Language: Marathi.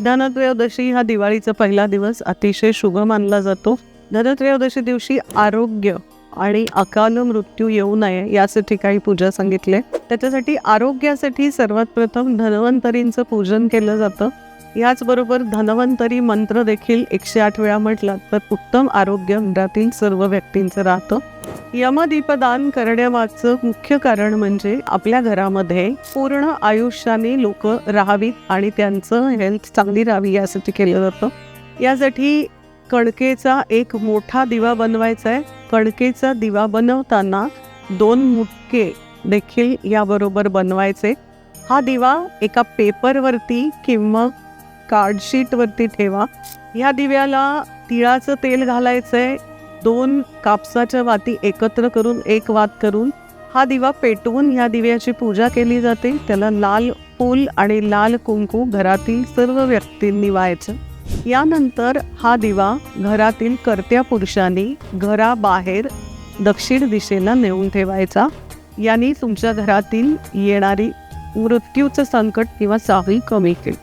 धनत्रयोदशी हा दिवाळीचा पहिला दिवस अतिशय शुभ मानला जातो. धनत्रयोदशी दिवशी आरोग्य आणि अकाल मृत्यू येऊ नये यासाठी काही पूजा सांगितले. त्याच्यासाठी आरोग्यासाठी सर्वात प्रथम धन्वंतरींचं पूजन केलं जातं. याचबरोबर धन्वंतरी मंत्र देखील 108 वेळा म्हटलं तर उत्तम आरोग्य घरातील सर्व व्यक्तींचं राहतं. यमदीपदान करण्यामागचं मुख्य कारण म्हणजे आपल्या घरामध्ये पूर्ण आयुष्याने लोक राहावीत आणि त्यांचं हेल्थ चांगली राहावी यासाठी केलं जातं. यासाठी कणकेचा एक मोठा दिवा बनवायचा आहे. कणकेचा दिवा बनवताना 2 मुटके देखील याबरोबर बनवायचे. हा दिवा एका पेपरवरती किंवा कार्डशीटवरती ठेवा. या दिव्याला तिळाचं तेल घालायचंय. 2 कापसाच्या वाती एकत्र करून एक वात करून हा दिवा पेटवून ह्या दिव्याची पूजा केली जाते. त्याला लाल फूल आणि लाल कुंकू घरातील सर्व व्यक्तींनी व्हायचं. यानंतर हा दिवा घरातील कर्त्या पुरुषांनी घराबाहेर दक्षिण दिशेला नेऊन ठेवायचा. याने तुमच्या घरातील येणारी मृत्यूचं संकट किंवा सावली कमी केली.